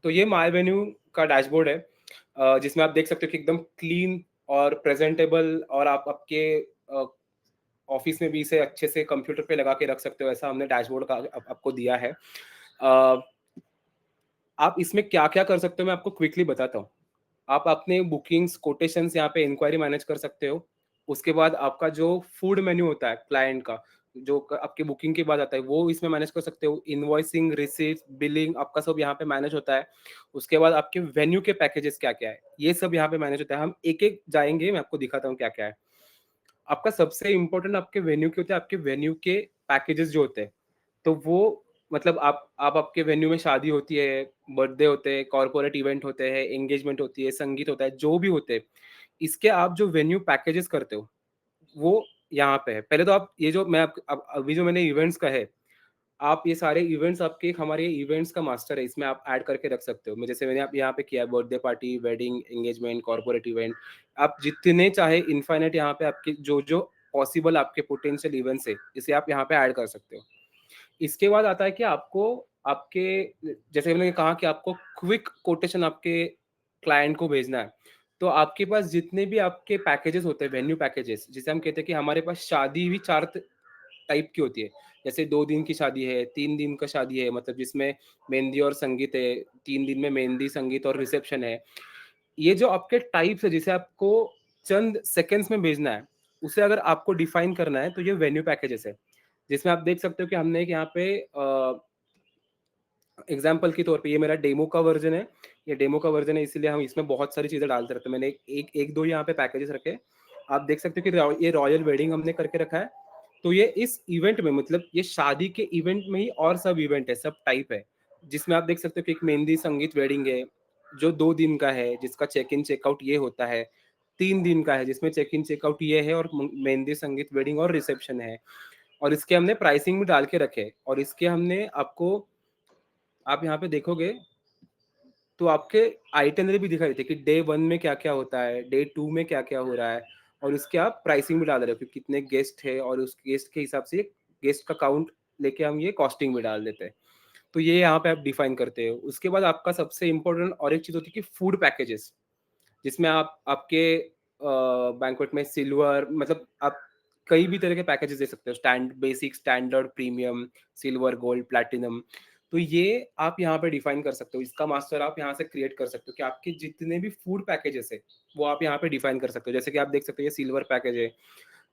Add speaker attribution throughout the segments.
Speaker 1: तो ये my venue का डैशबोर्ड है, जिसमें आप देख सकते हो कि एकदम क्लीन और प्रेजेंटेबल, और आप आपके ऑफिस में भी इसे अच्छे से कंप्यूटर पे लगा के रख सकते हो, ऐसा हमने डैशबोर्ड का आपको दिया है। आप इसमें क्या-क्या कर सकते हो मैं आपको क्विकली बताता हूँ। आप अपने बुकिंग्स, कोटेशंस यहाँ पे इंक्वायरी मैनेज कर सकते हो। उसके बाद आपका जो फूड मेन्यू होता है क्लाइंट का, जो क आपकी बुकिंग के बाद आता है, वो इसमें मैनेज कर सकते हो। इनवॉइसिंग, रिसीट्स, बिलिंग आपका सब यहाँ पे मैनेज होता है। उसके बाद आपके वेन्यू के पैकेजेस क्या-क्या है, ये सब यहाँ पे मैनेज होता है। हम एक-एक जाएँगे, मैं आपको दिखाता हूँ क्या-क्या है। आपका सबसे इम्पोर्टेंट आपके वेन्यू के होते हैं, आपके वेन्यू के पैकेजेस जो होते हैं। तो वो मतलब आप आपके वेन्यू में शादी होती है, बर्थडे होते हैं, कॉर्पोरेट इवेंट होते हैं, एंगेजमेंट होती है, संगीत होता है, जो भी होते हैं, इसके आप जो वेन्यू पैकेजेस करते हो, वो यहाँ पे है। पहले तो आप ये जो मैं आप अब अभी जो मैंने इवेंट्स कहे, आप ये सारे इवेंट्स आपके हमारे इवेंट्स का मास्टर है, इसमें आप ऐड करके रख सकते हो। मैं जैसे मैंने आप यहाँ पे किया है, birthday party, wedding, engagement, corporate event, आप जितने चाहे इनफाइनाइट यहाँ पे आपके जो-जो पॉसिबल आपके पोटेंशियल इवेंट्स है, इसे आप यहाँ पे ऐड कर सकते हो। इसके बाद आता है कि आपको आपके जैसे मैंने कहा कि आपको क्विक कोटेशन आपके क्लाइंट को भेजना है। तो आपके पास जितने भी आपके पैकेजेस होते हैं, वेन्यू पैकेजेस, जिसे हम कहते हैं कि हमारे पास शादी भी 4 टाइप की होती है। जैसे 2 दिन की शादी है, 3 दिन का शादी है, मतलब जिसमें मेहंदी और संगीत है, 3 दिन में मेहंदी, संगीत और रिसेप्शन है। ये जो आपके टाइप्स है, जिसे आपको चंद सेकंड्स में भेजना है, उसे अगर आपको डिफाइन करना है, तो ये वेन्यू पैकेजेस है। जिसमें आप देख सकते हो कि हमने एक यहाँ पे एग्जाम्पल के तौर पे ये मेरा डेमो का वर्जन है। ये डेमो का वर्जन है, इसीलिए हम इसमें बहुत सारी चीज़ें डालते रहते हैं। मैंने एक दो यहाँ पे पैकेजेस रखे। आप देख सकते हो कि ये रॉयल वेडिंग हमने करके रखा है। तो ये इस इवेंट में, मतलब ये शादी के इवेंट में ही और सब इवेंट है, सब टाइप है। जिसमें आप देख सकते हो कि एक मेहंदी संगीत वेडिंग है, जो 2 दिन का है, जिसका चेक इन चेकआउट ये होता है। 3 दिन का है, जिसमें चेक इन चेकआउट ये है, और मेहंदी संगीत वेडिंग और रिसेप्शन है। और इसके हमने प्राइसिंग भी डाल के रखे, और इसके हमने आपको, आप यहाँ पे देखोगे तो आपके आइटिनरी भी दिखाई देती है कि डे 1 में क्या-क्या होता है, डे 2 में क्या-क्या हो रहा है, और उसके आप प्राइसिंग भी डाल रहे हो कि कितने गेस्ट है, और उस गेस्ट के हिसाब से गेस्ट का काउंट लेके हम ये कॉस्टिंग भी डाल देते हैं। तो ये यहाँ पे आप डिफाइन करते हो। उसके बाद आपका सबसे इम्पोर्टेंट और एक चीज़ होती है कि फूड पैकेजेस, जिसमें आप आपके बैंक्वेट में सिल्वर, मतलब आप कई भी तरह के पैकेजेस दे सकते हो, basic, standard, premium, silver, gold, platinum. तो ये आप यहाँ पे डिफाइन कर सकते हो। इसका मास्टर आप यहाँ से क्रिएट कर सकते हो कि आपके जितने भी फूड पैकेजेस है, वो आप यहाँ पे डिफाइन कर सकते हो। जैसे कि आप देख सकते हो, ये सिल्वर पैकेज है,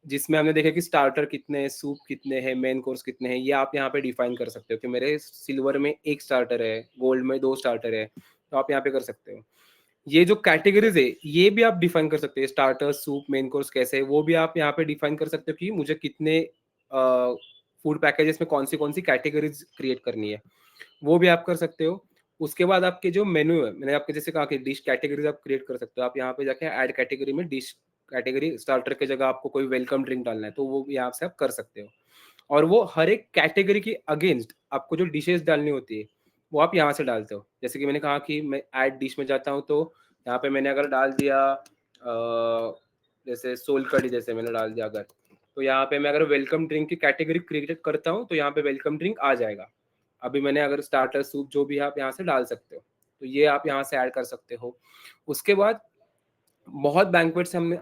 Speaker 1: जिसमें हमने देखा कि स्टार्टर कितने हैं, सूप कितने हैं, मेन कोर्स कितने हैं, ये आप यहाँ पे डिफाइन कर सकते हो कि मेरे सिल्वर में 1 स्टार्टर है, गोल्ड में 2 स्टार्टर है, तो आप यहाँ पे कर सकते हो। ये जो कैटेगरीज़ है, ये भी आप डिफाइन कर सकते हैं, स्टार्टर, सूप, मेन कोर्स कैसे है, वो भी आप यहाँ पे डिफाइन कर सकते हो कि मुझे कितने फूड पैकेजेस में कौन सी कैटेगरीज़ क्रिएट करनी है, वो भी आप कर सकते हो। उसके बाद आपके जो मेनू है, मैंने आपको जैसे कहा कि डिश कैटेगरीज़ आप क्रिएट कर सकते हो। आप यहाँ पे जाके ऐड कैटेगरी में डिश कैटेगरी, स्टार्टर की जगह आपको कोई वेलकम ड्रिंक डालना है, तो वो भी यहाँ से आप कर सकते हो। और वो हर एक कैटेगरी के अगेंस्ट आपको जो डिशेज़ डालनी होती है, वो आप यहाँ से डालते हो। जैसे कि मैंने कहा कि मैं ऐड डिश में जाता हूँ, तो यहाँ पे मैंने अगर डाल दिया जैसे सोल कढ़ी, जैसे मैंने डाल दिया अगर, तो यहाँ पे मैं अगर वेलकम ड्रिंक की कैटेगरी क्रिएट करता हूँ, तो यहाँ पे वेलकम ड्रिंक आ जाएगा। अभी मैंने अगर स्टार्टर, सूप जो भी है, आप यहाँ से डाल सकते हो। तो ये आप यहाँ से ऐड कर सकते हो। उसके बाद बहुत बैंक्वेट्स में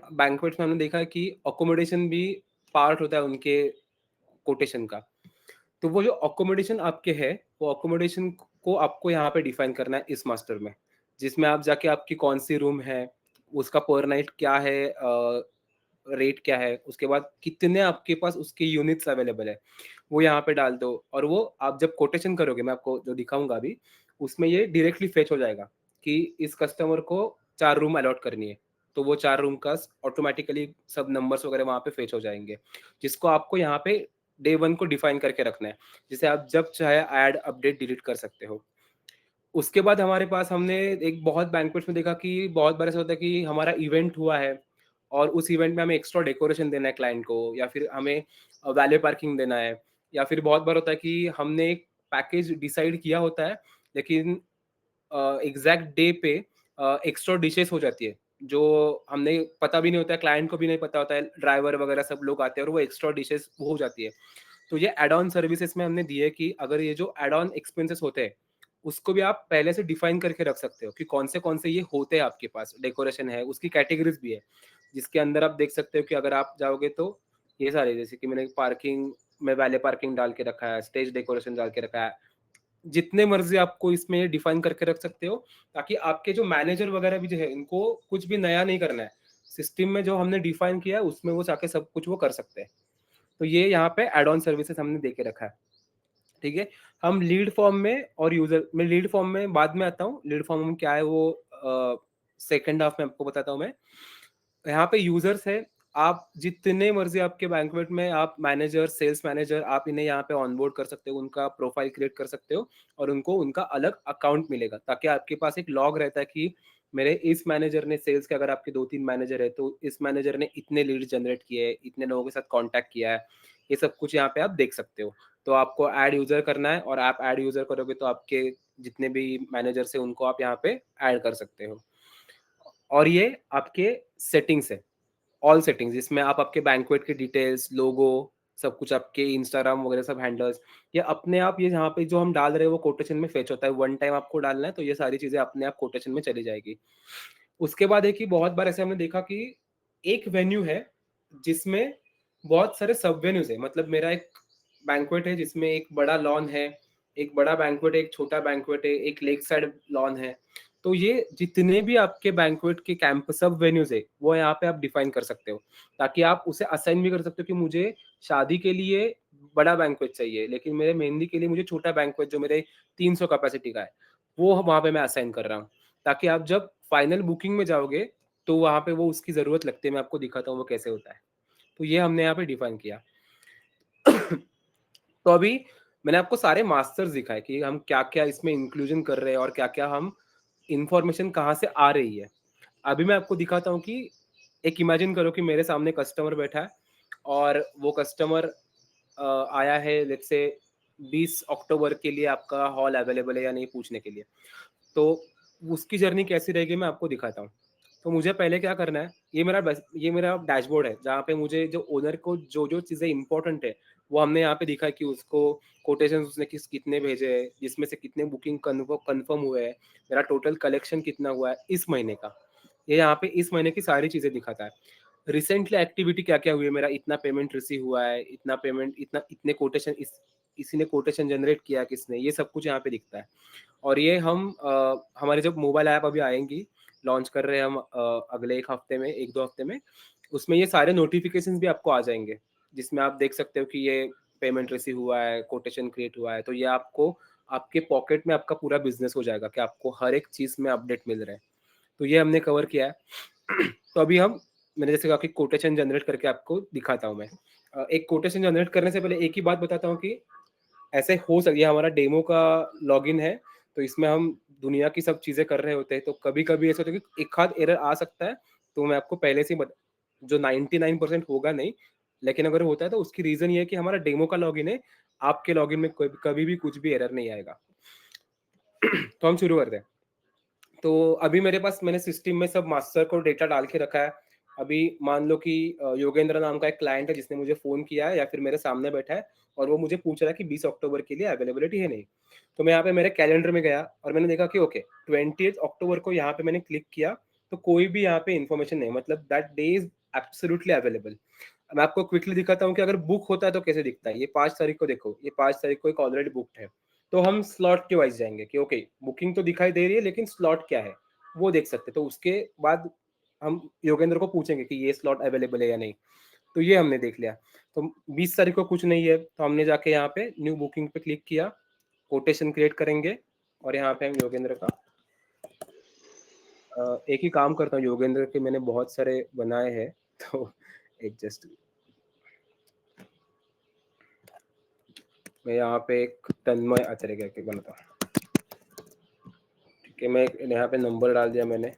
Speaker 1: हमने देखा है कि अकोमोडेशन भी पार्ट होता है उनके कोटेशन का। तो वो जो अकोमोडेशन आपके है, वो अकोमोडेशन को आपको यहाँ पे डिफाइन करना है इस मास्टर में, जिसमें आप जाके आपकी कौन-सी रूम है, उसका पर नाइट क्या है, रेट क्या है, उसके बाद कितने आपके पास उसके यूनिट्स अवेलेबल है, वो यहाँ पे डाल दो, और वो आप जब कोटेशन करोगे, मैं आपको जो दिखाऊँगा अभी, उसमें ये डायरेक्टली फेच हो जाएगा कि इस कस्टमर को 4 रूम अलॉट करनी है। तो वो 4 रूम का ऑटोमैटिकली सब नंबर्स वगैरह वहाँ पे फेच हो जाएँगे, जिसको आपको यहाँ पे डे 1 को डिफाइन करके रखना है, जिसे आप जब चाहे ऐड, अपडेट, डिलीट कर सकते हो। उसके बाद हमारे पास हमने एक बहुत बैंक्वेट्स में देखा कि बहुत बार ऐसा होता है कि हमारा इवेंट हुआ है, और उस इवेंट में हमें एक्स्ट्रा डेकोरेशन देना है क्लाइंट को, या फिर हमें वैले पार्किंग देना है, या फिर बहुत बार होता है कि हमने एक पैकेज डिसाइड किया होता है, लेकिन एग्ज़ैक्ट डे पे एक्स्ट्रा डिशेज़ हो जाती है, जो हमने पता भी नहीं होता है, क्लाइंट को भी नहीं पता होता है, ड्राइवर वगैरह सब लोग आते हैं, और वो एक्स्ट्रा डिशेज़ हो जाती है। तो ये ऐड ऑन सर्विसेज़ में हमने दी है कि अगर ये जो ऐड ऑन एक्सपेंसेस होते हैं, उसको भी आप पहले से डिफाइन करके रख सकते हो कि कौन से ये होते हैं आपके पास, डेकोरेशन है, उसकी कैटेगरीज भी है, जिसके अंदर आप देख सकते हो कि अगर आप जाओगे तो ये सारे, जैसे कि मैंने पार्किंग में वैले पार्किंग डाल के रखा है, स्टेज डेकोरेशन डाल के रखा है, जितने मर्जी आपको इसमें डिफाइन करके रख सकते हो, ताकि आपके जो मैनेजर वगैरह भी जो है, इनको कुछ भी नया नहीं करना है, सिस्टम में जो हमने डिफाइन किया है उसमें वो जाके सब कुछ वो कर सकते हैं। तो ये यहाँ पे एड ऑन सर्विसेज हमने दे के रखा है। ठीक है, हम लीड फॉर्म में और यूजर में, लीड फॉर्म में बाद में आता हूँ, लीड फॉर्म में क्या है वो सेकेंड हाफ में आपको बताता हूँ मैं। यहाँ पे यूजर्स है, आप जितने मर्जी आपके बैंकवेट में आप मैनेजर, सेल्स मैनेजर, आप इन्हें यहाँ पे ऑनबोर्ड कर सकते हो, उनका प्रोफाइल क्रिएट कर सकते हो और उनको उनका अलग अकाउंट मिलेगा, ताकि आपके पास एक लॉग रहता है कि मेरे इस मैनेजर ने, सेल्स के अगर आपके 2-3 मैनेजर है तो इस मैनेजर ने इतने लीड जनरेट किए हैं, इतने लोगों के साथ कॉन्टैक्ट किया है, ये सब कुछ यहाँ पे आप देख सकते हो। तो आपको ऐड यूजर करना है और आप ऐड यूजर करोगे तो आपके जितने भी मैनेजर्स है उनको आप यहाँ पे ऐड कर सकते हो। और ये आपके सेटिंग्स है, ऑल सेटिंग्स, जिसमें आप आपके बैंक्वेट की डिटेल्स, लोगो, सब कुछ, आपके इंस्टाग्राम वगैरह सब हैंडल्स, ये अपने आप, ये यहाँ पे जो हम डाल रहे हैं वो कोटेशन में फेच होता है, वन टाइम आपको डालना है तो ये सारी चीजें अपने आप कोटेशन में चली जाएगी। उसके बाद है कि बहुत बार ऐसे हमने देखा कि एक वेन्यू है जिसमें बहुत सारे सब वेन्यूज है, मतलब मेरा एक बैंक्वेट है जिसमें एक बड़ा लॉन है, एक बड़ा बैंक्वेट है, एक छोटा बैंक्वेट है, एक लेक साइड लॉन है। तो ये जितने भी आपके बैंक्वेट के कैंपस सब वेन्यूज है वो यहाँ पे आप डिफाइन कर सकते हो, ताकि आप उसे असाइन भी कर सकते हो कि मुझे शादी के लिए बड़ा बैंक्वेट चाहिए, लेकिन मेरे मेहंदी के लिए मुझे छोटा बैंक्वेट जो मेरे 300 कैपेसिटी का है वो वहां पे मैं असाइन कर रहा हूँ, ताकि आप जब फाइनल बुकिंग में जाओगे तो वहां पे वो उसकी जरूरत लगती है, मैं आपको दिखाता हूँ वो कैसे होता है। तो ये हमने यहाँ पे डिफाइन किया। तो अभी मैंने आपको सारे मास्टर्स दिखाए कि हम क्या क्या इसमें इंक्लूजन कर रहे हैं और क्या क्या हम इंफॉर्मेशन कहाँ से आ रही है। अभी मैं आपको दिखाता हूँ कि एक इमेजिन करो कि मेरे सामने कस्टमर बैठा है और वो कस्टमर आया है, लेट्स से 20 अक्टूबर के लिए आपका हॉल अवेलेबल है या नहीं पूछने के लिए। तो उसकी जर्नी कैसी रहेगी मैं आपको दिखाता हूँ। तो मुझे पहले क्या करना है, ये मेरा डैशबोर्ड है जहाँ पे मुझे जो ओनर को जो जो चीज़ें इंपॉर्टेंट है वो हमने यहाँ पे दिखा है कि उसको कोटेशन उसने कितने भेजे हैं, जिसमें से कितने बुकिंग कन्फर्म हुए हैं, मेरा टोटल कलेक्शन कितना हुआ है इस महीने का, ये यहाँ पे इस महीने की सारी चीज़ें दिखाता है। रिसेंटली एक्टिविटी क्या क्या हुई है, मेरा इतना पेमेंट रिसीव हुआ है, इतना पेमेंट, इतना इतने कोटेशन, इसी ने कोटेशन जनरेट किया किसने, ये सब कुछ यहाँ पे दिखता है। और ये हम हमारे जब मोबाइल ऐप अभी आएंगी, लॉन्च कर रहे हैं हम अगले एक हफ्ते में, 1-2 हफ्ते में, उसमें ये सारे नोटिफिकेशंस भी आपको आ जाएंगे, जिसमें आप देख सकते हो कि ये पेमेंट रिसीव हुआ है, कोटेशन क्रिएट हुआ है, तो ये आपको आपके पॉकेट में आपका पूरा बिजनेस हो जाएगा कि आपको हर एक चीज में अपडेट मिल रहा है। तो ये हमने कवर किया है। तो अभी हम, मैंने जैसे कहा कि कोटेशन जनरेट करके आपको दिखाता हूँ मैं। एक कोटेशन जनरेट करने से पहले एक ही बात बताता हूँ कि ऐसे हो सके, ये हमारा डेमो का लॉगिन है, तो इसमें हम दुनिया की सब चीजें कर रहे होते हैं, तो कभी कभी ऐसा होता है कि एक आध एरर आ सकता है, तो मैं आपको पहले से ही जो 99% होगा नहीं, लेकिन अगर होता है तो उसकी रीजन ये है कि हमारा डेमो का लॉगिन है, आपके लॉगिन में कभी भी कुछ भी एरर नहीं आएगा। तो हम शुरू करते हैं। तो अभी मेरे पास, मैंने सिस्टम में सब मास्टर को डेटा डाल के रखा है। अभी मान लो कि योगेंद्र नाम का एक क्लाइंट है जिसने मुझे फोन किया है या फिर मेरे सामने बैठा है और वो मुझे पूछ रहा है कि 20 अक्टूबर के लिए अवेलेबिलिटी है नहीं। तो मैं यहाँ पे मेरे कैलेंडर में गया और मैंने देखा कि ओके 20 अक्टूबर को यहाँ पे मैंने क्लिक किया, तो कोई भी यहाँ पे इन्फॉर्मेशन नहीं, मतलब that day is absolutely available. मैं आपको क्विकली दिखाता हूँ कि अगर बुक होता है तो कैसे दिखता है। ये 5 तारीख को देखो, ये 5 तारीख को एक ऑलरेडी बुकड है। तो हम स्लॉट के वाइज जाएंगे कि ओके बुकिंग तो दिखाई दे रही है लेकिन स्लॉट क्या है वो देख सकते हैं। तो उसके बाद हम योगेंद्र को पूछेंगे कि ये स्लॉट अवेलेबल है या नहीं। तो ये हमने देख लिया। तो 20 तारीख को कुछ नहीं है तो हमने जाके यहाँ पे न्यू बुकिंग पे क्लिक किया, कोटेशन क्रिएट करेंगे और यहाँ पे हम योगेंद्र का एक ही काम करता हूँ, योगेंद्र के मैंने बहुत सारे बनाए हैं, तो एक जस्ट मैं यहाँ पे एक तन्मय आचार्य करके बनाता हूँ। ठीक है, मैं यहाँ पे नंबर डाल दिया मैंने।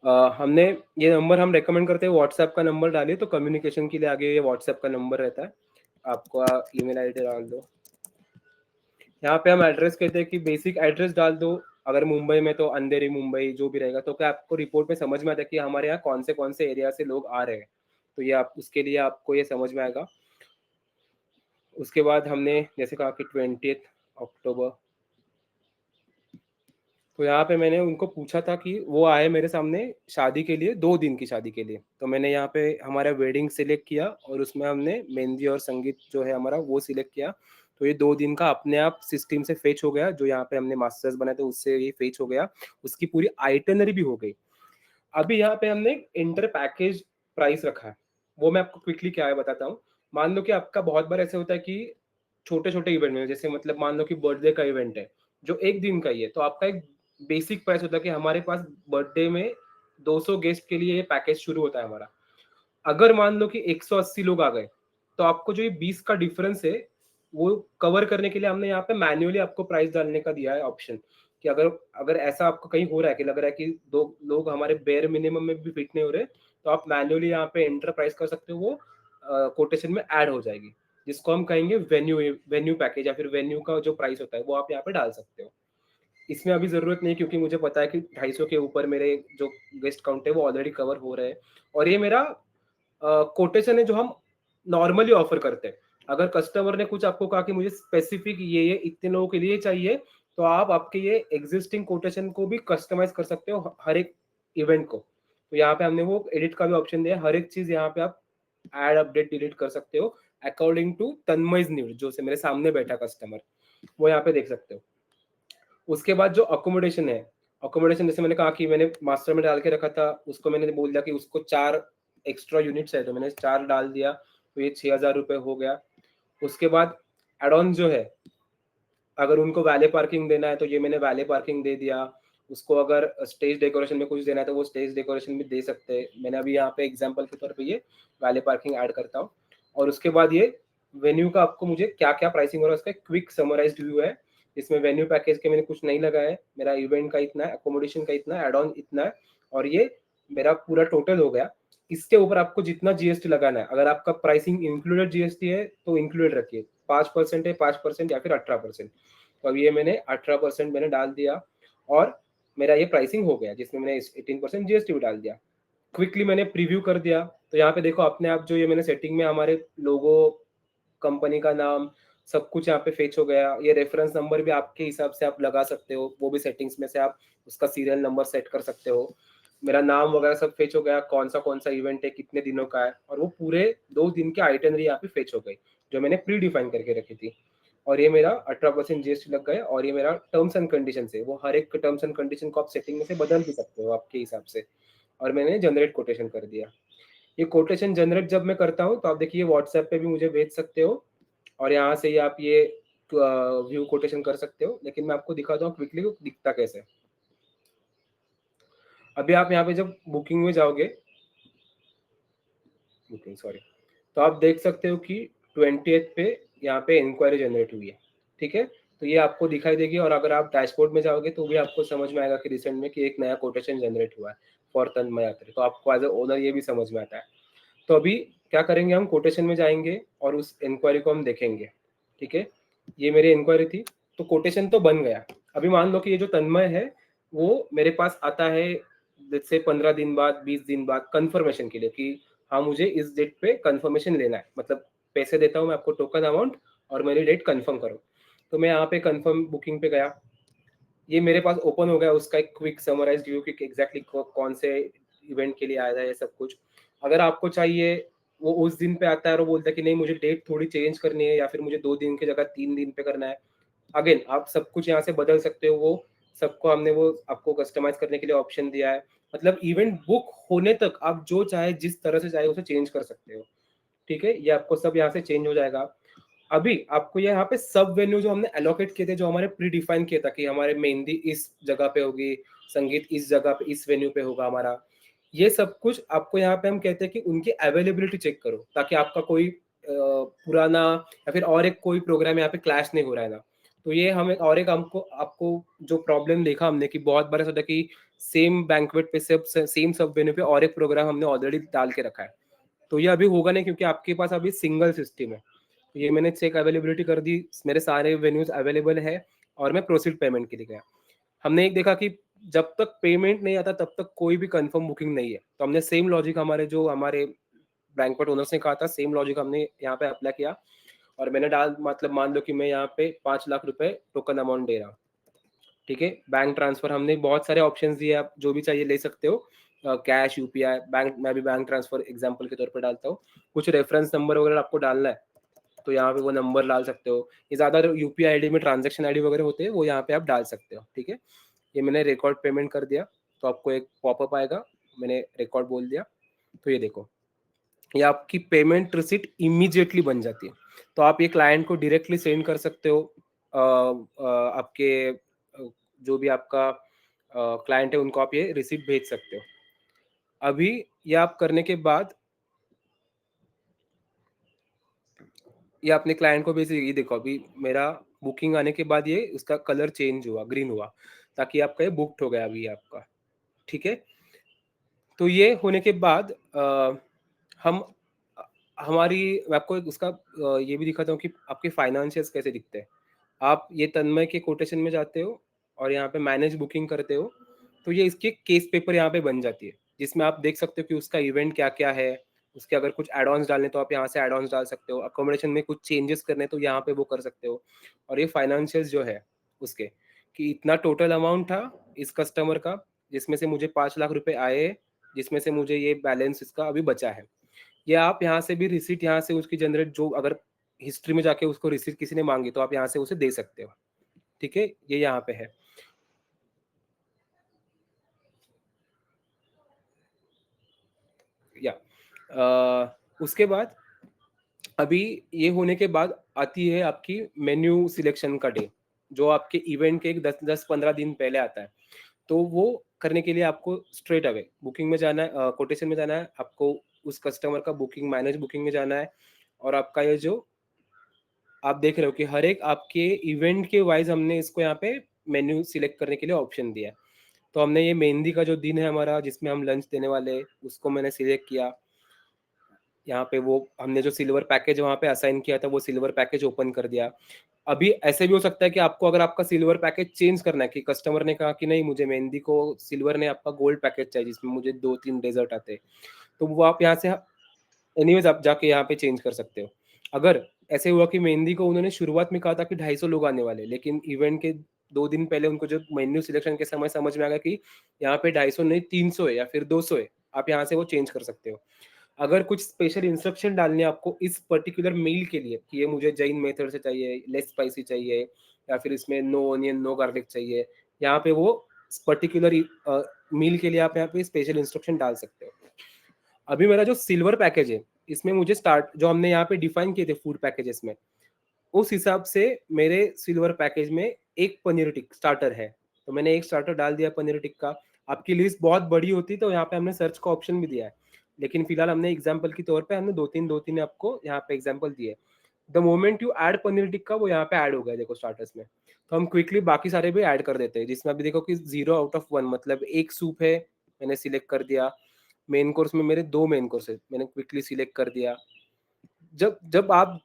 Speaker 1: हमने ये नंबर हम रेकमेंड करते हैं व्हाट्सएप का नंबर डालिए, तो कम्युनिकेशन के लिए आगे ये व्हाट्सएप का नंबर रहता है। आपका ईमेल आईडी डाल दो। यहाँ पे हम एड्रेस कहते हैं कि बेसिक एड्रेस डाल दो। अगर मुंबई में तो अंधेरी मुंबई जो भी रहेगा, तो क्या आपको रिपोर्ट में समझ में आता है कि हमारे यहाँ कौन से एरिया से लोग आ रहे हैं, तो ये आप उसके लिए आपको ये समझ में आएगा। उसके बाद हमने जैसे कहा कि 20 अक्टूबर, तो यहाँ पे मैंने उनको पूछा था कि वो आए मेरे सामने शादी के लिए, 2 दिन की शादी के लिए। तो मैंने यहाँ पे हमारा वेडिंग सिलेक्ट किया और उसमें हमने मेहंदी और संगीत जो है हमारा वो सिलेक्ट किया। तो ये 2 दिन का अपने आप सिस्टम से फेच हो गया, जो यहाँ पे हमने मास्टर्स बनाए थे उससे ये फेच हो गया। उसकी पूरी आइटिनरी भी हो गई। अभी यहाँ पे हमने इंटर पैकेज प्राइस रखा है, वो मैं आपको क्विकली क्या है बताता हूँ। मान लो कि आपका बहुत बार ऐसे होता है कि छोटे-छोटे इवेंट में, जैसे मतलब मान लो कि बर्थडे का इवेंट है, जो 1 दिन का ही है, तो आपका एक बेसिक प्राइस होता है कि हमारे पास बर्थडे में 200 गेस्ट के लिए ये पैकेज शुरू होता है हमारा। अगर मान लो कि 180 लोग आ गए, तो आपको जो ये 20 का डिफरेंस है, वो कवर करने के लिए हमने यहाँ पे मैन्युअली आपको प्राइस डालने का दिया है ऑप्शन, कि अगर अगर ऐसा आपको कहीं हो रहा है कि लग रहा है कि 2 लोग हमारे बेयर मिनिमम में भी फिट नहीं हो रहे, तो आप मैन्युअली यहाँ पे एंटर प्राइस कर सकते हो, वो कोटेशन में ऐड हो जाएगी, जिसको हम कहेंगे वेन्यू वेन्यू पैकेज या फिर वेन्यू का जो प्राइस होता है, वो आप यहाँ पे डाल सकते हो। इसमें अभी ज़रूरत नहीं, क्योंकि मुझे पता है कि 250 के ऊपर मेरे जो गेस्ट काउंट है वो ऑलरेडी कवर हो रहे हैं, और ये मेरा कोटेशन है जो हम नॉर्मली ऑफर करते हैं। अगर कस्टमर ने कुछ आपको कहा कि मुझे स्पेसिफिक ये इतने लोगों के लिए चाहिए, तो आप आपके ये एग्जिस्टिंग कोटेशन को भी कस्टमाइज कर सकते हो हर एक इवेंट को। तो यहाँ पे हमने वो एडिट का भी ऑप्शन दिया है, हर एक चीज यहाँ पे आप ऐड अपडेट डिलीट कर सकते हो अकॉर्डिंग टू तन्मय's नीड, जो से मेरे सामने बैठा कस्टमर, वो यहाँ पे देख सकते हो। उसके बाद जो अकोमोडेशन है, अकोमोडेशन जैसे मैंने कहा कि मैंने मास्टर में डाल के रखा था, उसको मैंने बोल दिया कि उसको 4 एक्स्ट्रा यूनिट्स है, तो मैंने 4 डाल दिया, तो ये 6,000 रुपये हो गया। उसके बाद एड ऑन जो है, अगर उनको वैले पार्किंग देना है तो ये मैंने वैले पार्किंग दे दिया। उसको अगर स्टेज डेकोरेशन में कुछ देना है तो वो स्टेज डेकोरेशन भी दे सकते हैं। मैंने अभी यहाँ पे एग्जांपल के तौर पे ये वैले पार्किंग ऐड करता हूँ। और उसके बाद ये वेन्यू का आपको मुझे क्या क्या प्राइसिंग हो रहा है उसका क्विक समराइज्ड व्यू है। इसमें वेन्यू पैकेज के मैंने कुछ नहीं लगाया है, मेरा इवेंट का इतना है, अकोमोडेशन का इतना है, एड ऑन इतना है, और ये मेरा पूरा टोटल हो गया। इसके ऊपर आपको जितना जीएसटी लगाना है, अगर आपका प्राइसिंग इंक्लूडेड जीएसटी है तो इंक्लूडेड रखिए, 5% है 5% या फिर 18%। तो अब ये मैंने 18% मैंने डाल दिया और मेरा ये प्राइसिंग हो गया, जिसमें मैंने 18% जीएसटी भी डाल दिया। क्विकली मैंने प्रीव्यू कर दिया, तो यहाँ पे देखो अपने आप जो ये मैंने सेटिंग में हमारे लोगो, कंपनी का नाम, सब कुछ यहाँ पे फेच हो गया। ये रेफरेंस नंबर भी आपके हिसाब से आप लगा सकते हो, वो भी सेटिंग्स में से आप उसका सीरियल नंबर सेट कर सकते हो। मेरा नाम वगैरह सब फेच हो गया, कौन सा इवेंट है, कितने दिनों का है, और वो पूरे 2 दिन के आइटनरी यहाँ पे फेच हो गई, जो मैंने प्री डिफाइन करके रखी थी। और ये मेरा 18% जीएसटी लग गया, और ये मेरा टर्म्स एंड कंडीशन है, वो हर एक टर्म्स एंड कंडीशन को आप सेटिंग में से बदल भी सकते हो आपके हिसाब से। और मैंने जनरेट कोटेशन कर दिया। ये कोटेशन जनरेट जब मैं करता हूँ तो आप देखिए व्हाट्सएप पे भी मुझे भेज सकते हो, और यहाँ से ही आप ये व्यू कोटेशन कर सकते हो। लेकिन मैं आपको दिखाता हूँ क्विकली वो दिखता कैसे है। अभी आप यहाँ पे जब बुकिंग में जाओगे, बुकिंग सॉरी, तो आप देख सकते हो कि 20th पे यहाँ पे इंक्वायरी जनरेट हुई है, ठीक है। तो ये आपको दिखाई देगी, और अगर आप डैशबोर्ड में जाओगे तो भी आपको समझ में आएगा कि रिसेंट में कि एक नया कोटेशन जनरेट हुआ है फॉर तन्मय यात्री, तो आपको एज ए ओनर ये भी समझ में आता है। तो अभी क्या करेंगे, हम कोटेशन में जाएंगे और उस इंक्वायरी को हम देखेंगे, ठीक है। ये मेरी इंक्वायरी थी, तो कोटेशन तो बन गया। अभी मान लो कि ये जो तन्मय है वो मेरे पास आता है जैसे 15 दिन बाद, 20 दिन बाद कंफर्मेशन के लिए कि हाँ मुझे इस डेट पे कंफर्मेशन लेना है, मतलब पैसे देता हूँ मैं आपको टोकन अमाउंट, और मेरी डेट कंफर्म करो। तो मैं यहाँ पे कंफर्म बुकिंग पे गया, ये मेरे पास ओपन हो गया उसका एक क्विक समराइज्ड व्यू कि एग्जैक्टली कौन से इवेंट के लिए आया है ये सब कुछ। अगर आपको चाहिए, वो उस दिन पे आता है और वो बोलता है कि नहीं मुझे डेट थोड़ी चेंज करनी है, या फिर मुझे 2 दिन की जगह 3 दिन पे करना है, अगेन आप सब कुछ यहाँ से बदल सकते हो। वो सबको हमने वो आपको कस्टमाइज करने के लिए ऑप्शन दिया है, मतलब इवेंट बुक होने तक आप जो चाहे जिस तरह से चाहे उसे चेंज कर सकते हो, ठीक है। ये आपको सब यहाँ से चेंज हो जाएगा। अभी आपको ये यहाँ पे सब वेन्यू जो हमने एलोकेट किए थे, जो हमारे प्री डिफाइन किया था कि हमारे मेहंदी इस जगह पे होगी, संगीत इस जगह पे इस वेन्यू पे होगा हमारा, ये सब कुछ आपको यहाँ पे हम कहते हैं कि उनकी अवेलेबिलिटी चेक करो, ताकि आपका कोई पुराना या फिर और एक कोई प्रोग्राम यहाँ पे क्लैश नहीं हो रहा है ना। तो ये हमें और एक हमको आपको जो प्रॉब्लम देखा हमने कि बहुत बार ऐसा होता है कि सेम बैंक्वेट पे सब सेम सब वेन्यू पे और एक प्रोग्राम हमने ऑलरेडी डाल के रखा है। तो ये अभी होगा नहीं, क्योंकि आपके पास अभी सिंगल सिस्टम है। तो ये मैंने चेक अवेलेबिलिटी कर दी, मेरे सारे वेन्यूज अवेलेबल है, और मैं प्रोसीड पेमेंट के लिए गया। हमने एक देखा कि जब तक पेमेंट नहीं आता तब तक कोई भी कंफर्म बुकिंग नहीं है, तो हमने सेम लॉजिक हमारे जो हमारे बैंक्वेट ओनर्स ने कहा था, सेम लॉजिक हमने यहाँ पे अप्लाई किया। और मैंने डाल मतलब मान लो कि मैं यहाँ पे 5 लाख रुपए टोकन अमाउंट दे रहा हूँ, ठीक है? बैंक ट्रांसफ़र हमने बहुत सारे ऑप्शंस दिए, आप जो भी चाहिए ले सकते हो। कैश, यूपीआई, बैंक, मैं भी बैंक ट्रांसफ़र एग्ज़ाम्पल के तौर पे डालता हूँ। कुछ रेफ़रेंस नंबर वगैरह आपको डालना है, तो यहाँ पे वो नंबर डाल सकते हो। ये ज़्यादा यूपीआई आईडी में ट्रांज़ैक्शन आईडी वगैरह होते हैं, वो यहाँ पे आप डाल सकते हो, ठीक है? ये मैंने रिकॉर्ड पेमेंट कर दिया, तो आपको एक पॉपअप आएगा, मैंने रिकॉर्ड बोल दिया, तो ये देखो, ये आपकी पेमेंट रिसीट इमीडिएटली बन जाती है। तो आप ये क्लाइंट को डायरेक्टली सेंड कर सकते हो। आपके जो भी आपका क्लाइंट है उनको आप ये रिसीट भेज सकते हो। अभी ये आप करने के बाद ये अपने क्लाइंट को भेजिए, ये देखो अभी मेरा बुकिंग आने के बाद ये उसका कलर चेंज हुआ, ग्रीन हुआ, ताकि आपका ये बुक्ड हो गया अभी आपका, ठीक है? तो ये होने के बाद हम हमारी मैं आपको एक उसका ये भी दिखाता हूँ कि आपके फाइनेंशियल्स कैसे दिखते हैं। आप ये तन्मय के कोटेशन में जाते हो और यहाँ पे मैनेज बुकिंग करते हो, तो ये इसकी केस पेपर यहाँ पे बन जाती है, जिसमें आप देख सकते हो कि उसका इवेंट क्या-क्या है, उसके अगर कुछ ऐड ऑन्स डालने तो आप यहाँ से ऐड ऑन्स डाल सकते हो, अकोमोडेशन में कुछ चेंजेस करने तो यहाँ पे वो कर सकते हो। और ये फाइनेंशियल्स जो है उसके, कि इतना टोटल अमाउंट था इस कस्टमर का, जिसमें से मुझे 5 लाख रुपए आए, जिसमें से मुझे ये बैलेंस इसका अभी बचा है। या आप यहाँ से भी रिसीट यहाँ से उसकी जनरेट, जो अगर हिस्ट्री में जाके उसको रिसीट किसी ने माँगी तो आप यहाँ से उसे दे सकते हो। ठीक है? ये यहाँ पे है। या उसके बाद अभी ये होने के बाद आती है आपकी मेन्यू सिलेक्शन का डे, जो आपके इवेंट के एक 10-15 दिन पहले आता है। तो वो करने के लिए आपको स्ट्रेट अवे बुकिंग में जाना है, कोटेशन में जाना है, आपको उस कस्टमर का बुकिंग मैनेज बुकिंग में जाना है, और आपका ये जो आप देख रहे हो कि हर एक आपके इवेंट के वाइज़ हमने इसको यहाँ पे मेन्यू सिलेक्ट करने के लिए ऑप्शन दिया है। तो हमने ये मेहंदी का जो दिन है हमारा जिसमें हम लंच देने वाले हैं, उसको मैंने सिलेक्ट किया। यहाँ पे वो हमने जो सिल्वर पैकेज वहाँ पे असाइन किया था, वो सिल्वर पैकेज ओपन कर दिया। अभी ऐसे भी हो सकता है कि आपको अगर आपका सिल्वर पैकेज चेंज करना है, कि कस्टमर ने कहा कि नहीं मुझे मेहंदी को सिल्वर नहीं, आपका गोल्ड पैकेज चाहिए जिसमें मुझे 2-3 डेज़र्ट आते हैं। तो वो आप यहाँ से एनीवेज़ आप जाके यहाँ पे चेंज कर सकते हो। अगर ऐसे हुआ कि मेहंदी को उन्होंने शुरुआत में कहा था कि 250 लोग आने वाले हैं, लेकिन इवेंट के 2 दिन पहले उनको जब मेन्यू सिलेक्शन के समय समझ में आ गया कि यहाँ पे 250 नहीं 300 है या फिर 200 है, आप यहाँ से वो चेंज कर सकते हो। अगर कुछ स्पेशल इंस्ट्रक्शन डालने हैं आपको इस पर्टिकुलर मील के लिए, कि ये मुझे जैन मेथड से चाहिए, लेस स्पाइसी चाहिए, या फिर इसमें नो ऑनियन, नो गार्लिक चाहिए, यहाँ पे वो पर्टिकुलर मील के लिए आप यहाँ पे स्पेशल इंस्ट्रक्शन डाल सकते हो। अभी मेरा जो सिल्वर पैकेज है, इसमें मुझे स्टार्ट जो हमने यहाँ पे डिफाइन किए थे फूड पैकेजेस में, उस हिसाब से मेरे सिल्वर पैकेज में एक पनीर टिक स्टार्टर है। तो मैंने एक स्टार्टर डाल दिया पनीर टिक्का। आपकी लिस्ट बहुत बड़ी होती तो यहाँ पे हमने सर्च का ऑप्शन भी दिया है। लेकिन फिलहाल हमने एग्जाम्पल के तौर पे हमने 2-3 आपको यहाँ पे एग्जाम्पल दिए। The moment you add paneer tikka वो यहाँ पे ऐड हो गया देखो स्टार्टर्स में। तो हम क्विकली बाकी सारे भी ऐड कर देते हैं, जिसमें अभी देखो कि 0 आउट ऑफ 1 मतलब एक सूप है, मैंने सिलेक्ट कर दिया। मेन कोर्स में मेरे 2 मेन कोर्स है, मैंने क्विकली सिलेक्ट कर दिया। जब जब आप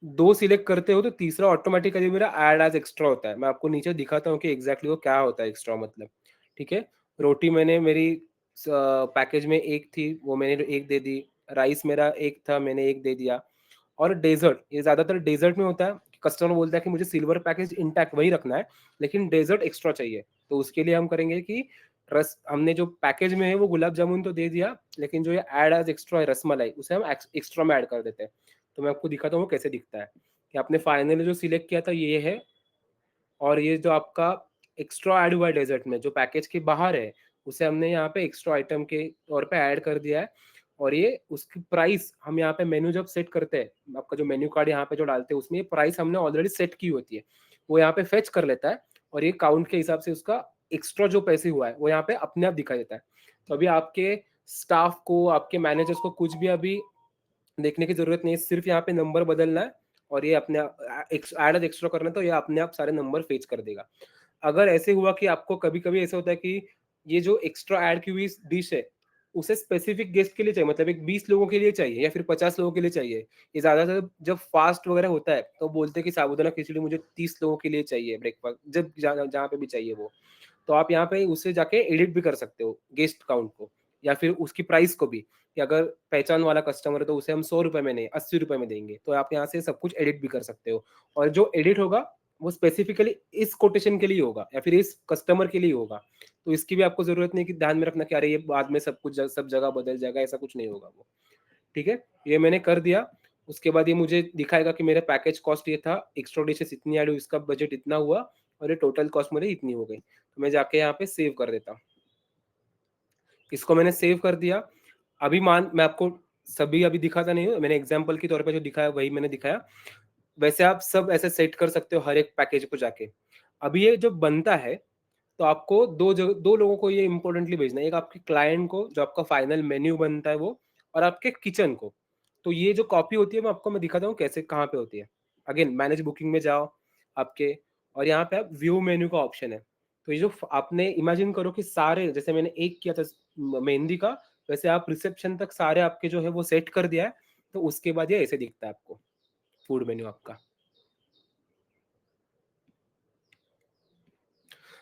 Speaker 1: 2 सिलेक्ट करते हो तो तीसरा ऑटोमेटिकली मेरा ऐड एज़ एक्स्ट्रा होता है। मैं आपको नीचे दिखाता हूँ कि एग्ज़ैक्टली वो क्या होता है एक्स्ट्रा मतलब, ठीक है? रोटी मैंने मेरी पैकेज में 1 थी, वो मैंने 1 दे दी। राइस मेरा 1 था, मैंने 1 दे दिया। और डेज़र्ट, ये ज़्यादातर डेज़र्ट में होता है, कस्टमर बोलता है कि मुझे सिल्वर पैकेज इंटैक्ट वही रखना है, लेकिन डेज़र्ट एक्स्ट्रा चाहिए। तो उसके लिए हम करेंगे कि रस हमने जो पैकेज में है वो गुलाब जामुन तो दे दिया, लेकिन जो ये ऐड एज़ एक्स्ट्रा है रसमलाई, उसे हम एक्स्ट्रा में ऐड कर देते हैं। तो मैं आपको दिखाता हूँ वो कैसे दिखता है, कि आपने फाइनली जो सिलेक्ट किया था ये है, और ये जो आपका एक्स्ट्रा ऐड हुआ है डेज़र्ट में, जो पैकेज के बाहर है, उसे हमने यहाँ पे एक्स्ट्रा आइटम के तौर पे ऐड कर दिया है। और ये उसकी प्राइस हम यहाँ पे मेनू जब सेट करते हैं, आपका जो मेन्यू कार्ड यहाँ पे जो डालते हैं, उसमें ये प्राइस हमने ऑलरेडी सेट की होती है। वो यहाँ पे फेच कर लेता है, और ये काउंट के हिसाब से उसका एक्स्ट्रा जो पैसे हुआ है, वो यहाँ पे अपने आप दिखा देता है। तो अभी आपके स्टाफ को, आपके मैनेजर्स को कुछ भी अभी देखने की ज़रूरत नहीं है, सिर्फ़ यहाँ पे नंबर बदलना है, और ये अपने आप ऐड एज़ एक्स्ट्रा करना है, तो ये अपने आप सारे नंबर फेच कर देगा। अगर ऐसे हुआ कि आपको कभी-कभी ऐसा होता है कि ये जो एक्स्ट्रा ऐड की हुई डिश है, उसे स्पेसिफिक गेस्ट के लिए चाहिए, मतलब एक 20 लोगों के लिए चाहिए या फिर 50 लोगों के लिए चाहिए। ये ज़्यादातर जब फास्ट वगैरह होता है, तो बोलते हैं कि साबूदाना खिचड़ी मुझे 30 लोगों के लिए चाहिए ब्रेकफ़ास्ट, जब जहाँ जहाँ पे भी चाहिए वो। तो आप यहाँ पे उससे जाके एडिट भी कर सकते हो गेस्ट काउंट को, या फिर उसकी प्राइस को भी, कि अगर पहचान वाला कस्टमर है तो उसे हम 100 रुपए में नहीं, 80 रुपए में देंगे। तो आप यहाँ से सब कुछ एडिट भी कर सकते हो, और जो एडिट होगा वो स्पेसिफिकली इस कोटेशन के लिए होगा या फिर इस कस्टमर के लिए होगा। तो इसकी भी आपको ज़रूरत नहीं कि ध्यान में रखना कि अरे ये बाद में सब कुछ सब जगह बदल जाएगा, ऐसा कुछ नहीं होगा वो। ठीक है? ये मैंने कर दिया। उसके बाद ये मुझे दिखाएगा कि मेरा पैकेज कॉस्ट ये था, एक्स्ट्रा डिशेज़ इतनी ऐड हुई, इसका बजट इतना हुआ और ये टोटल कॉस्ट मेरी इतनी हो गई। तो मैं जाके यहाँ पे सेव कर देता हूँ। इसको मैंने सेव कर दिया। अभी मैं आपको सभी अभी दिखाता नहीं हूँ, मैंने एग्ज़ाम्पल के तौर पे जो दिखाया वही मैंने दिखाया। वैसे आप सब ऐसे सेट कर सकते हो हर एक पैकेज को जाके। अभी ये जो बनता है, तो आपको 2 लोगों को ये इम्पोर्टेंटली भेजना है। एक आपके क्लाइंट को, जो आपका फाइनल मेन्यू बनता है वो, और आपके किचन को। तो ये जो कॉपी होती है मैं दिखाता हूँ कैसे कहाँ पे होती है। अगेन मैनेज बुकिंग में जाओ आपके, और यहाँ पे आप व्यू मेन्यू का ऑप्शन है। तो ये जो आपने इमेजिन करो कि सारे, जैसे मैंने एक किया था मेहंदी का, वैसे आप रिसेप्शन तक सारे आपके जो है वो सेट कर दिया है। तो उसके बाद ये ऐसे दिखता है आपको फूड मेन्यू आपका।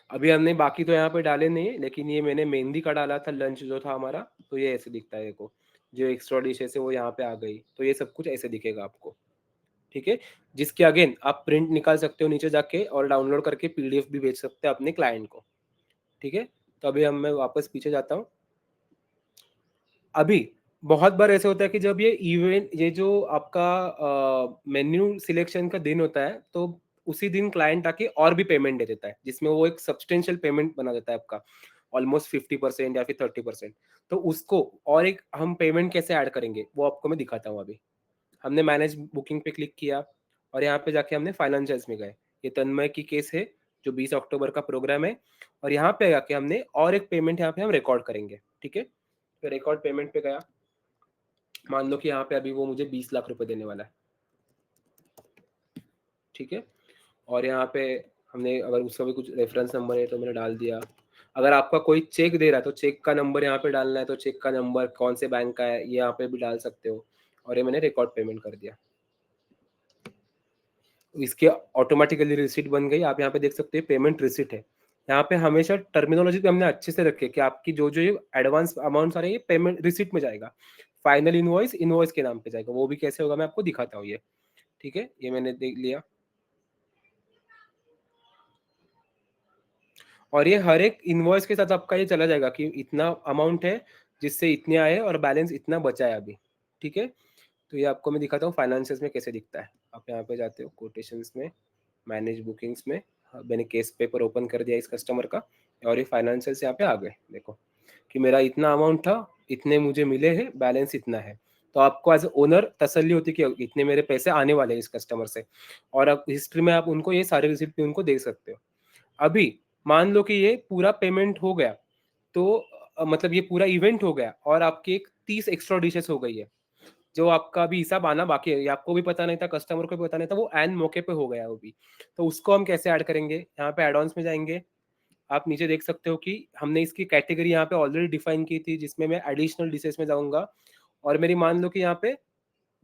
Speaker 1: अभी हमने बाकी तो यहाँ पे डाले नहीं है, लेकिन ये मैंने मेहंदी का डाला था, लंच जो था हमारा, तो ये ऐसे दिखता है देखो। जो एक्स्ट्रा डिशेस है वो यहाँ पे आ गई, तो ये सब कुछ ऐसे दिखेगा आपको। ठीक है? जिसके अगेन आप प्रिंट निकाल सकते हो नीचे जाके, और डाउनलोड करके पीडीएफ भी भेज सकते हैं अपने क्लाइंट को। ठीक है? तो अभी मैं वापस पीछे जाता हूँ। अभी बहुत बार ऐसे होता है कि जब ये जो आपका मेन्यू सिलेक्शन का दिन होता है, तो उसी दिन क्लाइंट आके और भी पेमेंट दे देता है, जिसमें वो एक सब्सटेंशियल पेमेंट बना देता है आपका, ऑलमोस्ट 50% या फिर 30%। तो उसको और एक हम पेमेंट कैसे ऐड करेंगे, वो आपको मैं दिखाता हूँ अभी। हमने मैनेज बुकिंग पे क्लिक किया, और यहाँ पे जाके हमने फाइनेंशियल्स में गए। ये तन्मय की केस है, जो 20 अक्टूबर का प्रोग्राम है, और यहाँ पे आके हमने और एक पेमेंट यहाँ पे हम रिकॉर्ड करेंगे। ठीक है? तो रिकॉर्ड पेमेंट पे गया, मान लो कि यहाँ पे अभी वो मुझे 20 लाख रुपए देने वाला है। ठीक है? और यहाँ पे हमने, अगर उसका भी कुछ रेफरेंस नंबर है तो मैंने डाल दिया। अगर आपका कोई चेक दे रहा है तो चेक का नंबर यहाँ पे डालना है, तो चेक का नंबर कौन से बैंक का है ये यहाँ पे भी डाल सकते हो। और ये मैंने रिकॉर्ड पेमेंट कर दिया। इसके ऑटोमेटिकली रिसीट बन गई। आप यहाँ पे देख सकते हैं पेमेंट रिसीट है। यहाँ पे हमेशा टर्मिनोलॉजी पे हमने अच्छे से रखी है कि आपकी जो ये एडवांस अमाउंट आ रही है ये पेमेंट रिसीट में जाएगा। फाइनल इनवॉइस इनवॉइस के नाम पे जाएगा। वो भी कैसे होगा मैं आपको दिखाता हूँ ये। ठीक है? ये मैंने देख लिया। और ये हर एक इनवॉइस के साथ आपका ये चला जाएगा कि इतना अमाउंट है, जिससे इतने आए और बैलेंस इतना बचा है अभी। ठीक है? तो ये आपको मैं दिखाता हूँ फाइनेंशियल्स में कैसे दिखता है। आप यहाँ पे जाते हो कोटेशंस में, मैनेज बुकिंग्स में। हाँ, मैंने केस पेपर ओपन कर दिया इस कस्टमर का, और ये फाइनेंशियल्स यहाँ पे आ गए। देखो कि मेरा इतना अमाउंट था, इतने मुझे मिले हैं, बैलेंस इतना है। तो आपको एज ओनर तसल्ली होती है कि इतने मेरे पैसे आने वाले हैं इस कस्टमर से, और अब हिस्ट्री में आप उनको ये सारे रिसिप्ट भी उनको दे सकते हो। अभी मान लो कि ये पूरा पेमेंट हो गया, तो मतलब ये पूरा इवेंट हो गया और आपकी एक 30 एक्स्ट्रा डिशेस हो गई है, जो आपका अभी हिसाब आना बाकी है। ये आपको भी पता नहीं था, कस्टमर को भी पता नहीं था, वो एन मौके पे हो गया वो भी। तो उसको हम कैसे ऐड करेंगे, यहाँ पे एड ऑन्स में जाएंगे। आप नीचे देख सकते हो कि हमने इसकी कैटेगरी यहाँ पे ऑलरेडी डिफाइन की थी, जिसमें मैं एडिशनल डिशेस में जाऊंगा, और मेरी मान लो कि यहाँ पे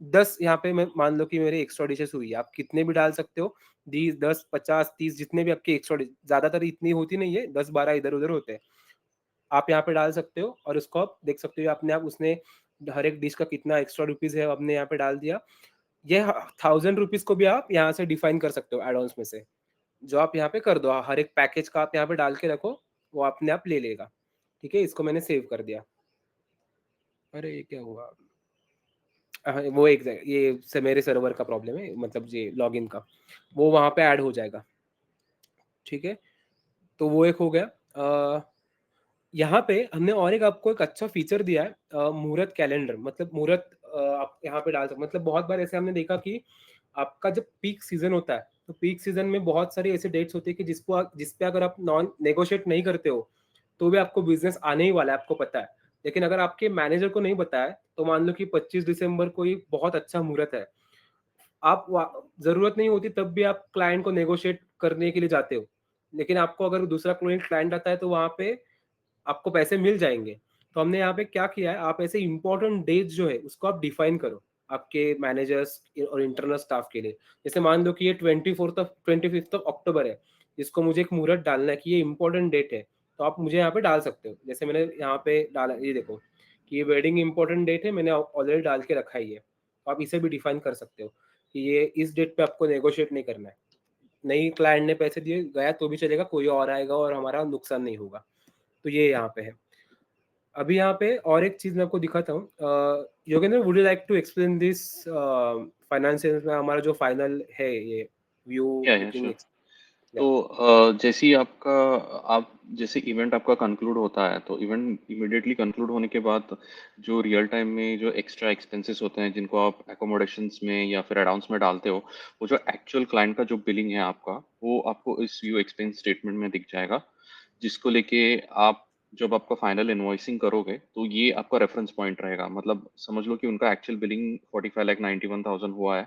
Speaker 1: 10, यहाँ पे मैं मान लो कि मेरी एक्स्ट्रा डिशेस हुई है। आप कितने भी डाल सकते हो, 10, 50, 30, जितने भी आपके एक्स्ट्रा, ज्यादातर इतनी होती नहीं है, 10-12 इधर उधर होते हैं। आप यहाँ पे डाल सकते हो, और उसको आप देख सकते हो अपने आप, उसने हर एक डिश का कितना एक्स्ट्रा रुपीज है आपने यहाँ पे डाल दिया। ये 1000 रुपीज को भी आप यहाँ से डिफाइन कर सकते हो एड ऑन्स में से, जो आप यहाँ पे कर दो। हर एक पैकेज का आप यहाँ पे डाल के रखो, वो अपने आप ले लेगा। ठीक है? इसको मैंने सेव कर दिया। अरे ये क्या हुआ? हाँ, वो एक ये से मेरे सर्वर का प्रॉब्लम है, मतलब ये लॉगिन का, वो वहाँ पे ऐड हो जाएगा। ठीक है? तो वो एक हो गया। यहाँ पे हमने और एक आपको एक अच्छा फीचर दिया है, मुहूर्त कैलेंडर। मतलब मुहूर्त आप यहाँ पे डाल सकते, मतलब बहुत बार ऐसे हमने देखा कि आपका जब पीक सीजन होता है, तो पीक सीजन में बहुत सारी ऐसे डेट्स होती है कि जिस पे अगर आप नॉन नेगोशिएट नहीं करते हो, तो भी आपको बिजनेस आने ही वाला है, आपको पता है। लेकिन अगर आपके मैनेजर को नहीं पता है, तो मान लो कि 25 दिसंबर को ही बहुत अच्छा मुहूर्त है, आप जरूरत नहीं होती तब भी आप क्लाइंट को नेगोशिएट करने के लिए जाते हो। लेकिन आपको अगर दूसरा क्लाइंट आता है, तो वहां पे आपको पैसे मिल जाएंगे। तो हमने यहाँ पे क्या किया है, आप ऐसे इंपॉर्टेंट डेट्स जो है उसको आप डिफाइन करो आपके मैनेजर्स और इंटरनल स्टाफ के लिए। जैसे मान लो कि ये 25 ऑफ अक्टूबर है, जिसको मुझे एक मुहूर्त डालना है कि ये इंपॉर्टेंट डेट है, तो आप मुझे यहाँ पे डाल सकते हो। जैसे मैंने यहाँ पे डाला, ये देखो कि ये वेडिंग इंपॉर्टेंट डेट है, मैंने ऑलरेडी डाल के रखा है ये, तो आप इसे भी डिफाइन कर सकते हो कि ये इस डेट पे आपको नेगोशिएट नहीं करना है। नहीं क्लाइंट ने पैसे दिए गया तो भी चलेगा, कोई और आएगा और हमारा नुकसान नहीं होगा। तो ये यहाँ पे है। अभी यहाँ पे और एक चीज मैं आपको दिखाता हूँ। Yogendra, would you like to explain this financial में हमारा जो फाइनल है ये व्यू
Speaker 2: या
Speaker 1: बुकिंग?
Speaker 2: श्योर।
Speaker 1: या
Speaker 2: तो जैसे ही आपका आप जैसे इवेंट आपका कंक्लूड होता है, तो इवेंट इमिडिएटली कंक्लूड होने के बाद जो रियल टाइम में जो एक्स्ट्रा एक्सपेंसेस होते हैं जिनको आप एकोमोडेशंस में या फिर एडाउंस में डालते हो, वो जो एक्चुअल क्लाइंट का जो बिलिंग है आपका, वो आपको इस व्यू एक्सपेंस स्टेटमेंट में दिख जाएगा, जिसको लेके आप जब आपका फाइनल इनवॉइसिंग करोगे तो ये आपका रेफरेंस पॉइंट रहेगा। मतलब समझ लो कि उनका एक्चुअल बिलिंग 45,91,000 हुआ है,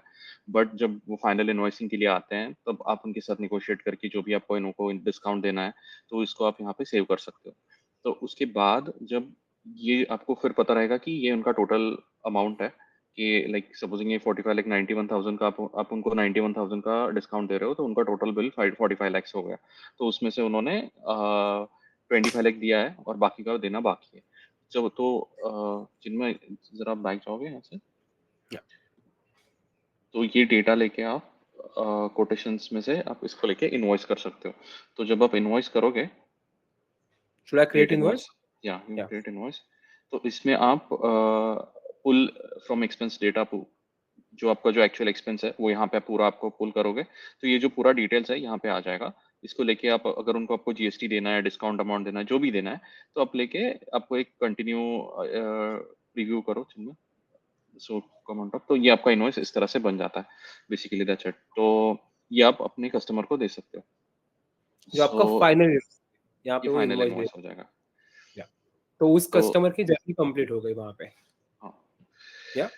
Speaker 2: बट जब वो फाइनल इनवॉइसिंग के लिए आते हैं तब आप उनके साथ निगोशिएट करके जो भी आपको इनको डिस्काउंट देना है, तो इसको आप यहाँ पे सेव कर सकते हो। तो उसके बाद जब ये आपको फिर पता रहेगा कि ये उनका टोटल अमाउंट है, कि लाइक सपोजिंग ये 45,91,000 का आप उनको 91,000 का डिस्काउंट दे रहे हो, तो उनका टोटल बिल 45 लैक्स हो गया। तो उसमें से उन्होंने 25 लाख दिया है और बाकी का देना बाकी है। जब तो जिनमें जरा आप बैक जाओगे यहाँ से, तो ये डेटा लेके आप कोटेशंस में से आप इसको लेके इनवॉइस कर सकते हो। तो जब आप इनवॉइस करोगे,
Speaker 1: should I create
Speaker 2: create invoice,
Speaker 1: invoice?
Speaker 2: या
Speaker 1: या
Speaker 2: क्रिएट इनवॉइस, तो इसमें आप पुल फ्रॉम एक्सपेंस डेटा, जो आपका जो एक्चुअल एक्सपेंस है वो यहाँ पे पूरा आपको पुल करोगे, तो ये जो पूरा डिटेल्स है यहाँ पे आ जाएगा। इसको लेके आप अगर उनको आपको जीएसटी देना है, डिस्काउंट अमाउंट देना है, जो भी देना है, तो आप लेके आपको एक कंटिन्यू रिव्यू करो जिनमें सो अमाउंट ऑफ, तो ये आपका इनवॉइस इस तरह से बन जाता है। Basically that's it. तो ये आप अपने कस्टमर को दे सकते हो।
Speaker 1: जो
Speaker 2: सो
Speaker 1: आपका फाइनल, यहाँ
Speaker 2: ये
Speaker 1: पे वो
Speaker 2: फाइनल
Speaker 1: इनवॉइस दे।
Speaker 2: इनवॉइस हो जाएगा।
Speaker 1: या तो उस
Speaker 2: तो
Speaker 1: कस्टमर की जर्नी कंप्लीट हो गई वहाँ पे।
Speaker 2: हाँ
Speaker 1: yeah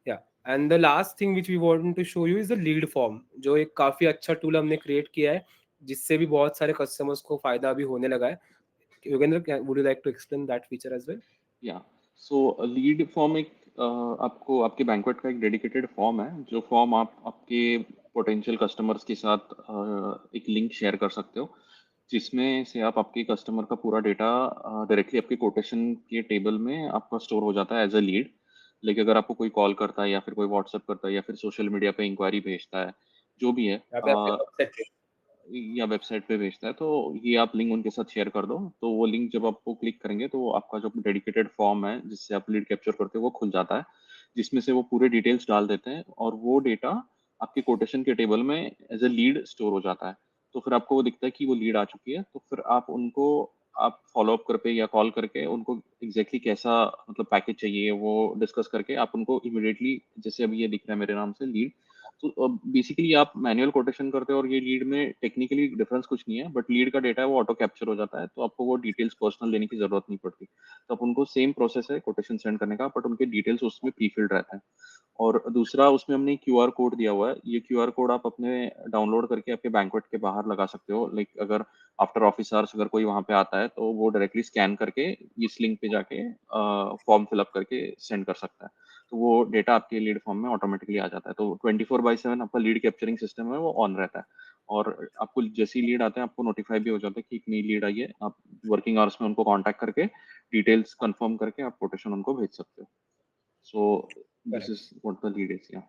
Speaker 1: yeah and the last thing which we want to show you is the lead form, जो एक काफी अच्छा टूल हमने क्रिएट किया है, जिससे भी बहुत सारे कस्टमर्स को फायदा भी होने लगा है। Yogendra, would you like to explain that feature as well?
Speaker 2: Yeah so lead form एक आपको आपके बैंक्वेट का एक डेडिकेटेड फॉर्म है, जो फॉर्म आप आपके पोटेंशियल कस्टमर्स के साथ एक लिंक शेयर कर सकते हो, जिसमें से आप आपके कस्टमर का पूरा डेटा डायरेक्टली आपके कोटेशन के टेबल में आपका स्टोर हो जाता है एज अ लीड। लेकिन अगर आपको कोई कॉल करता है या फिर कोई व्हाट्सएप करता है या फिर सोशल मीडिया पे इंक्वायरी भेजता है, जो भी है,
Speaker 1: यहाँ पे आपके वेबसाइट पे।
Speaker 2: या वेबसाइट पे भेजता है, तो ये आप लिंक उनके साथ शेयर कर दो। तो वो लिंक जब आपको क्लिक करेंगे तो आपका जो डेडिकेटेड फॉर्म है जिससे आप लीड कैप्चर करते हो वो खुल जाता है, जिसमें से वो पूरे डिटेल्स डाल देते हैं और वो डेटा आपके कोटेशन के टेबल में एज ए लीड स्टोर हो जाता है। तो फिर आपको वो दिखता है कि वो लीड आ चुकी है, तो फिर आप उनको आप फॉलो अप करके या कॉल करके उनको एग्जैक्टली कैसा मतलब पैकेज चाहिए वो डिस्कस करके आप उनको इमिडिएटली, जैसे अभी ये दिख रहा है मेरे नाम से लीड, तो बेसिकली आप मैनुअल कोटेशन करते हो और ये लीड में टेक्निकली डिफरेंस कुछ नहीं है, बट लीड का डेटा है वो ऑटो कैप्चर हो जाता है, तो आपको वो डिटेल्स पर्सनल लेने की जरूरत नहीं पड़ती। तो आप उनको सेम प्रोसेस है कोटेशन सेंड करने का, बट उनके डिटेल्स उसमें प्री फिल्ड रहता है। और दूसरा उसमें हमने क्यूआर कोड दिया हुआ है, ये क्यूआर कोड आप अपने डाउनलोड करके आपके बैंकवेट के बाहर लगा सकते हो। लाइक अगर आफ्टर ऑफिस आवर्स अगर कोई वहां पे आता है तो वो डायरेक्टली स्कैन करके इस लिंक पे जाके फॉर्म फिलअप करके सेंड कर सकता है, तो वो डेटा आपके लीड फॉर्म में ऑटोमेटिकली आ जाता है। तो 24/7 आपका लीड कैप्चरिंग सिस्टम है वो ऑन रहता है, और आपको जैसे ही लीड आते हैं आपको नोटिफाई भी हो जाता है कि एक नई लीड आई है। आप वर्किंग आवर्स में उनको कांटेक्ट करके डिटेल्स कंफर्म करके आप कोटेशन उनको भेज सकते हो। So this
Speaker 1: correct.
Speaker 2: Is what the lead is. या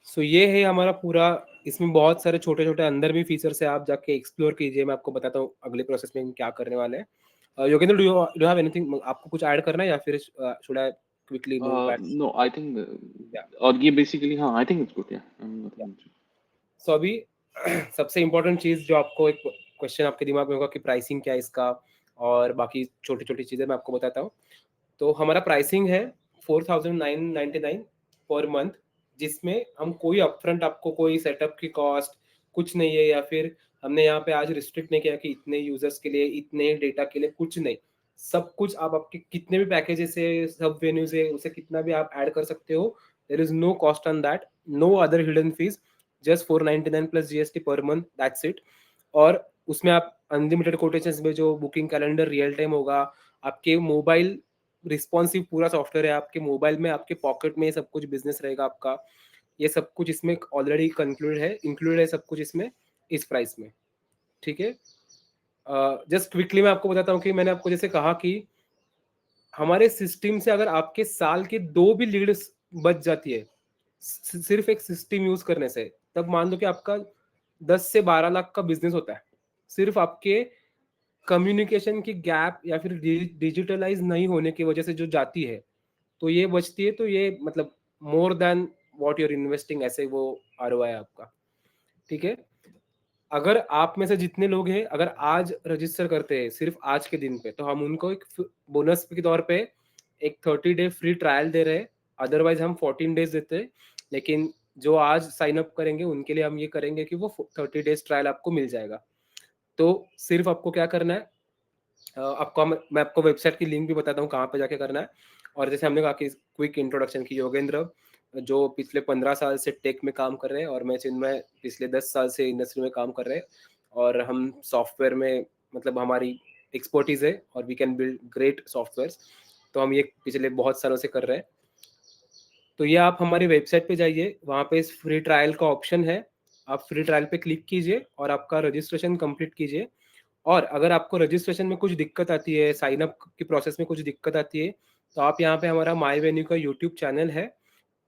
Speaker 1: सो ये है हमारा पूरा। इसमें बहुत सारे छोटे छोटे अंदर भी फीचर्स है, आप जाके एक्सप्लोर कीजिए। मैं आपको बताता हूँ अगले प्रोसेस में हम क्या करने वाले हैं। योगेंद्र, डू हैव एनीथिंग आपको कुछ ऐड करना है, या फिर should I quickly move back?
Speaker 2: No I think, और ये बेसिकली हाँ आई थिंक इट्स गुड। या
Speaker 1: सो अभी सबसे इम्पोर्टेंट चीज़ जो आपको एक क्वेश्चन आपके दिमाग में होगा कि प्राइसिंग क्या है इसका, और बाकी छोटी छोटी चीज़ें मैं आपको बताता हूँ। तो हमारा प्राइसिंग है 4,999 पर मंथ, जिसमें हम कोई अपफ्रंट आपको कोई सेटअप की कॉस्ट कुछ नहीं है, या फिर हमने यहाँ पे आज रिस्ट्रिक्ट नहीं किया कि इतने यूजर्स के लिए इतने डेटा के लिए, कुछ नहीं। सब कुछ आप आपके कितने भी पैकेजेस है, सब वेन्यूज है, उसे कितना भी आप ऐड कर सकते हो। There is no cost on that, no other hidden fees, just 499 plus GST per month, that's it. और उसमें आप अनलिमिटेड कोटेशंस में जो बुकिंग कैलेंडर रियल टाइम होगा, आपके मोबाइल रिस्पॉन्सिव पूरा सॉफ्टवेयर है आपके मोबाइल में, आपके पॉकेट में सब कुछ बिजनेस रहेगा आपका। ये सब कुछ इसमें ऑलरेडी इंक्लूडेड है सब कुछ इसमें, इस प्राइस में। ठीक है। जस्ट क्विकली मैं आपको बताता हूँ कि मैंने आपको जैसे कहा कि हमारे सिस्टम से अगर आपके साल के 2 भी लीड्स बच जाती है, सिर्फ एक सिस्टम यूज़ करने से, तब मान लो कि आपका 10 से 12 लाख का बिज़नेस होता है। सिर्फ आपके कम्युनिकेशन की गैप या फिर डिजिटलाइज़ नहीं होने की वजह से जो जाती है, तो ये बचती है, तो ये मतलब more than what you are investing, ऐसे वो आरओआई है आपका, ठीक है? अगर आप में से जितने लोग हैं, अगर आज रजिस्टर करते हैं सिर्फ आज के दिन पे, तो हम उनको एक बोनस के तौर पे एक 30 डे फ्री ट्रायल दे रहे हैं। अदरवाइज हम 14 डेज देते हैं, लेकिन जो आज साइन अप करेंगे उनके लिए हम ये करेंगे कि वो 30 डेज ट्रायल आपको मिल जाएगा। तो सिर्फ आपको क्या करना है, मैं आपको वेबसाइट की लिंक भी बताता हूँ कहाँ पे जाके करना है। और जैसे हमने कहा कि क्विक इंट्रोडक्शन की, योगेंद्र जो पिछले 15 साल से टेक में काम कर रहे हैं, और मैं चिन्मय पिछले 10 साल से इंडस्ट्री में काम कर रहे हैं, और हम सॉफ्टवेयर में मतलब हमारी एक्सपर्टीज है और we can build great software. तो हम ये पिछले बहुत सालों से कर रहे हैं। तो ये आप हमारी वेबसाइट पे जाइए, वहाँ पे इस फ्री ट्रायल का ऑप्शन है, आप फ्री ट्रायल पे क्लिक कीजिए और आपका रजिस्ट्रेशन कंप्लीट कीजिए। और अगर आपको रजिस्ट्रेशन में कुछ दिक्कत आती है, साइन अप की प्रोसेस में कुछ दिक्कत आती है, तो आप यहाँ पे हमारा माई वेन्यू का यूट्यूब चैनल है,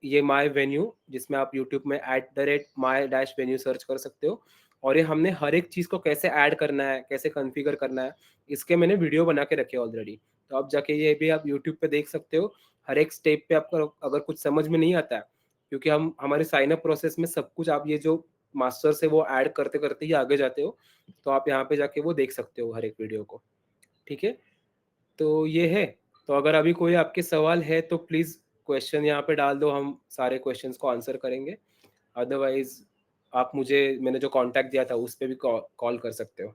Speaker 1: ये माई वेन्यू, जिसमें आप यूट्यूब में @my-venue सर्च कर सकते हो। और ये हमने हर एक चीज़ को कैसे ऐड करना है, कैसे कॉन्फ़िगर करना है, इसके मैंने वीडियो बना के रखे हैं ऑलरेडी। तो आप जाके ये भी आप यूट्यूब पे देख सकते हो। हर एक स्टेप पे आपको अगर कुछ समझ में नहीं आता है, क्योंकि हम हमारे साइन अप प्रोसेस में सब कुछ, आप ये जो मास्टर से वो ऐड करते-करते ही आगे जाते हो, तो आप यहाँ पे जाके वो देख सकते हो हर एक वीडियो को, ठीक है? तो ये है। तो अगर अभी कोई आपके सवाल है तो प्लीज़ क्वेश्चन यहाँ पे डाल दो, हम सारे क्वेश्चंस को आंसर करेंगे। अदरवाइज़ आप मुझे मैंने जो कॉन्टैक्ट दिया था उस पे भी कॉल कर सकते हो।